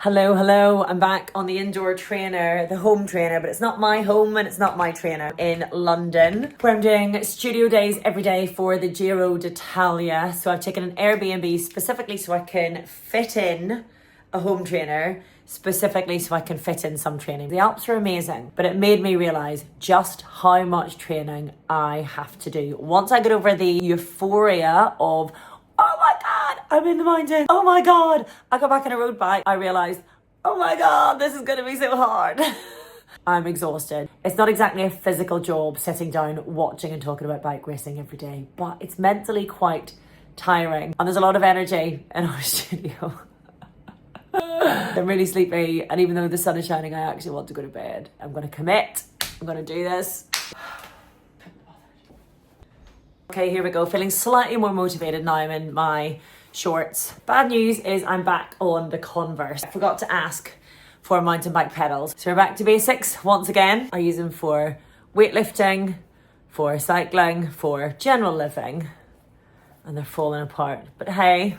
Hello, I'm back on the indoor trainer, the home trainer, but it's not my home and it's not my trainer in London, where I'm doing studio days every day for the Giro d'Italia. So I've taken an Airbnb specifically so I can fit in a home trainer, specifically so I can fit in some training. The Alps are amazing, but it made me realise just how much training I have to do. Once I get over the euphoria of, oh my God, I'm in the mountains. Oh my God, I got back on a road bike. I realised, oh my God, this is going to be so hard. I'm exhausted. It's not exactly a physical job sitting down, watching and talking about bike racing every day, but it's mentally quite tiring. And there's a lot of energy in our studio. I'm really sleepy, and even though the sun is shining, I actually want to go to bed. I'm going to commit. I'm going to do this. Okay, here we go. Feeling slightly more motivated now I'm in my shorts. Bad news is I'm back on the Converse. I forgot to ask for mountain bike pedals. So we're back to basics once again. I use them for weightlifting, for cycling, for general living, and they're falling apart. But hey,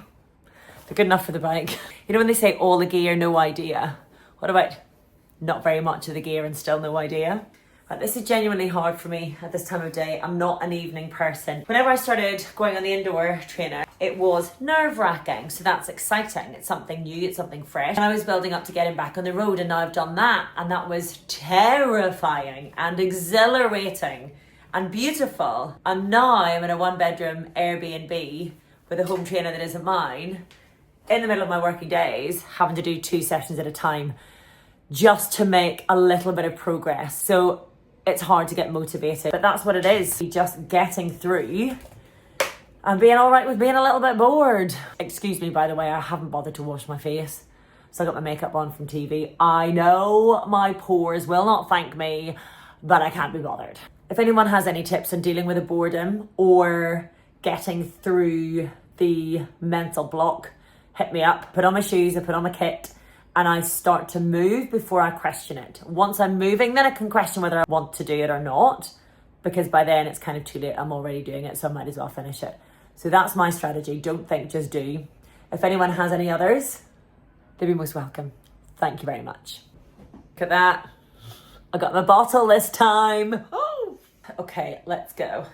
they're good enough for the bike. You know when they say all the gear, no idea? What about not very much of the gear and still no idea? But this is genuinely hard for me at this time of day. I'm not an evening person. Whenever I started going on the indoor trainer, it was nerve-wracking. So that's exciting. It's something new, it's something fresh. And I was building up to getting back on the road, and now I've done that. And that was terrifying and exhilarating and beautiful. And now I'm in a one-bedroom Airbnb with a home trainer that isn't mine, in the middle of my working days, having to do 2 sessions at a time just to make a little bit of progress. So it's hard to get motivated, but that's what it is. Just getting through and being all right with being a little bit bored. Excuse me, by the way, I haven't bothered to wash my face. So I got my makeup on from TV. I know my pores will not thank me, but I can't be bothered. If anyone has any tips on dealing with a boredom or getting through the mental block, hit me up. Put on my shoes, I put on my kit, and I start to move before I question it. Once I'm moving, then I can question whether I want to do it or not, because by then it's kind of too late. I'm already doing it, so I might as well finish it. So that's my strategy. Don't think, just do. If anyone has any others, they'd be most welcome. Thank you very much. Look at that. I got my bottle this time. Oh. Okay, let's go.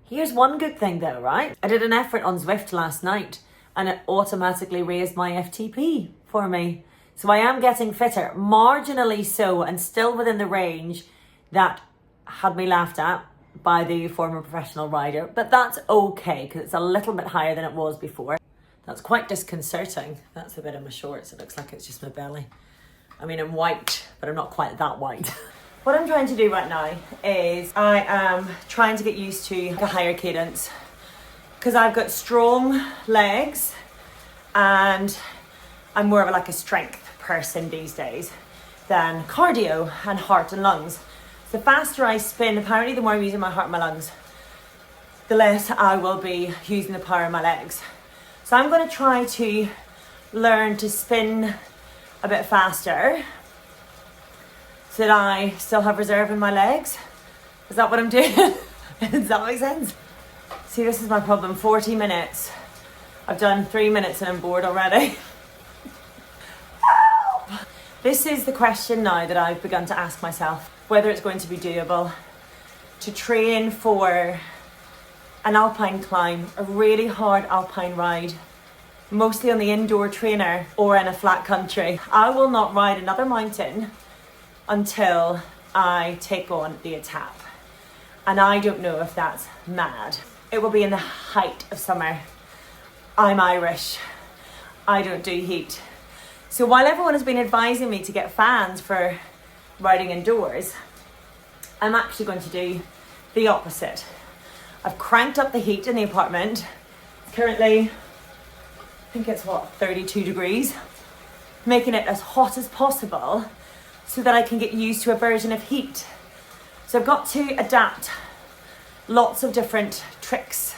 Here's one good thing though, right? I did an effort on Zwift last night, and it automatically raised my FTP for me. So I am getting fitter, marginally so, and still within the range that had me laughed at by the former professional rider. But that's okay, because it's a little bit higher than it was before. That's quite disconcerting. That's a bit of my shorts. It looks like it's just my belly. I mean, I'm white, but I'm not quite that white. What I'm trying to do right now is I am trying to get used to a higher cadence, because I've got strong legs and I'm more of like a strength person these days than cardio and heart and lungs. The faster I spin, apparently the more I'm using my heart and my lungs, the less I will be using the power of my legs. So I'm going to try to learn to spin a bit faster so that I still have reserve in my legs. Is that what I'm doing? Does that make sense? See, this is my problem. 40 minutes. I've done 3 minutes and I'm bored already. Help! This is the question now that I've begun to ask myself, whether it's going to be doable to train for an Alpine climb, a really hard Alpine ride, mostly on the indoor trainer or in a flat country. I will not ride another mountain until I take on the Étape. And I don't know if that's mad. It will be in the height of summer. I'm Irish. I don't do heat. So while everyone has been advising me to get fans for riding indoors, I'm actually going to do the opposite. I've cranked up the heat in the apartment. Currently, I think it's 32 degrees, making it as hot as possible so that I can get used to a version of heat. So I've got to adapt lots of different tricks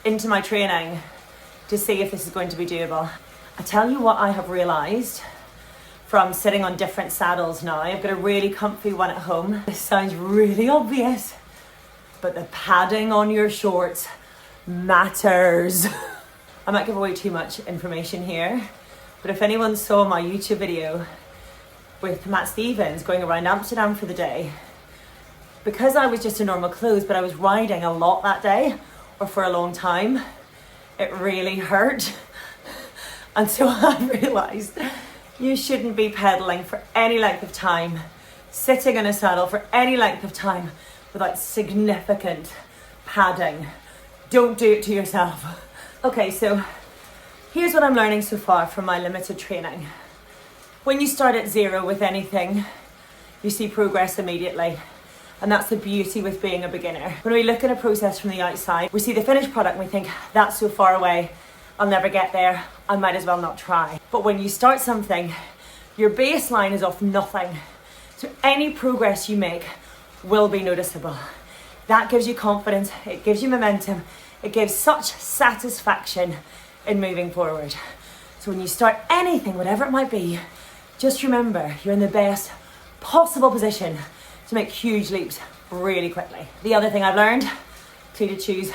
into my training to see if this is going to be doable. I tell you what I have realised from sitting on different saddles now. I've got a really comfy one at home. This sounds really obvious, but the padding on your shorts matters. I might give away too much information here, But if anyone saw my YouTube video with Matt Stevens going around Amsterdam for the day, because I was just in normal clothes, but I was riding a lot that day, or for a long time, it really hurt. And so I realised you shouldn't be pedaling for any length of time, sitting in a saddle for any length of time without significant padding. Don't do it to yourself. Okay, so here's what I'm learning so far from my limited training. When you start at zero with anything, you see progress immediately. And that's the beauty with being a beginner. When we look at a process from the outside, we see the finished product and we think, that's so far away, I'll never get there, I might as well not try. But when you start something, your baseline is off nothing. So any progress you make will be noticeable. That gives you confidence, it gives you momentum, it gives such satisfaction in moving forward. So when you start anything, whatever it might be, just remember you're in the best possible position to make huge leaps really quickly. The other thing I've learned, pleated shoes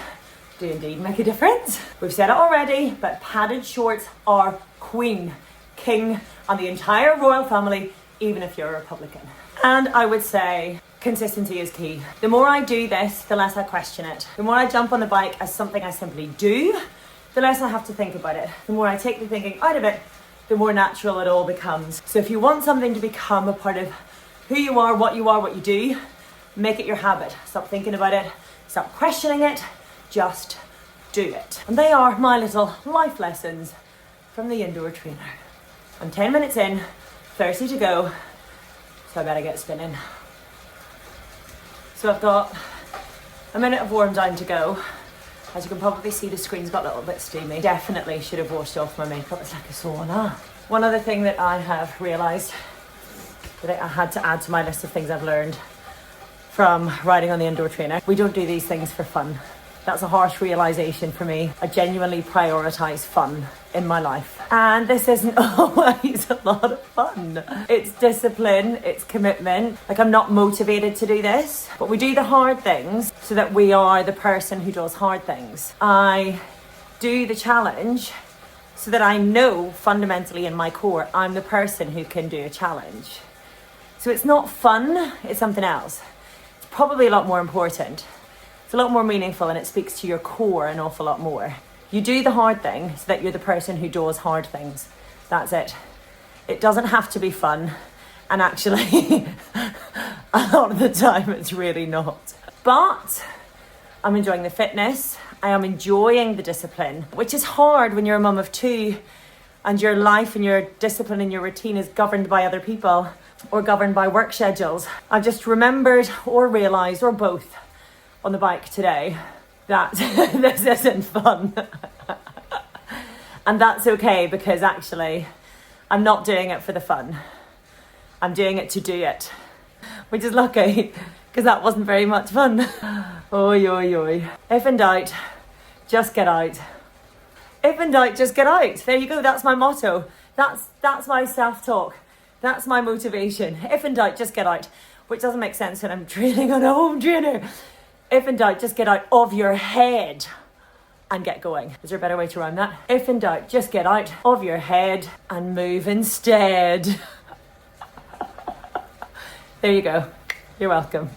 do indeed make a difference. We've said it already, but padded shorts are queen, king, and the entire royal family, even if you're a Republican. And I would say consistency is key. The more I do this, the less I question it. The more I jump on the bike as something I simply do, the less I have to think about it. The more I take the thinking out of it, the more natural it all becomes. So if you want something to become a part of who you are, what you do, make it your habit. Stop thinking about it, stop questioning it, just do it. And they are my little life lessons from the indoor trainer. I'm 10 minutes in, 30 to go, so I better get spinning. So I've got a minute of warm down to go. As you can probably see, the screen's got a little bit steamy. Definitely should have washed off my makeup, it's like a sauna. One other thing that I have realised that I had to add to my list of things I've learned from riding on the indoor trainer. We don't do these things for fun. That's a harsh realisation for me. I genuinely prioritise fun in my life. And this isn't always a lot of fun. It's discipline, it's commitment. Like, I'm not motivated to do this, but we do the hard things so that we are the person who does hard things. I do the challenge so that I know fundamentally in my core, I'm the person who can do a challenge. So it's not fun, it's something else. It's probably a lot more important. It's a lot more meaningful and it speaks to your core an awful lot more. You do the hard thing so that you're the person who does hard things. That's it. It doesn't have to be fun. And actually, a lot of the time it's really not. But I'm enjoying the fitness. I am enjoying the discipline, which is hard when you're a mum of two and your life and your discipline and your routine is governed by other people or governed by work schedules. I've just remembered or realised, or both, on the bike today that this isn't fun. And that's okay, because actually I'm not doing it for the fun. I'm doing it to do it, which is lucky because that wasn't very much fun. Oi, oi, oi. If in doubt, just get out. If in doubt, just get out. There you go. That's my motto. That's my self-talk. That's my motivation. If in doubt, just get out, which doesn't make sense when I'm training on a home trainer. If in doubt, just get out of your head and get going. Is there a better way to rhyme that? If in doubt, just get out of your head and move instead. There you go. You're welcome.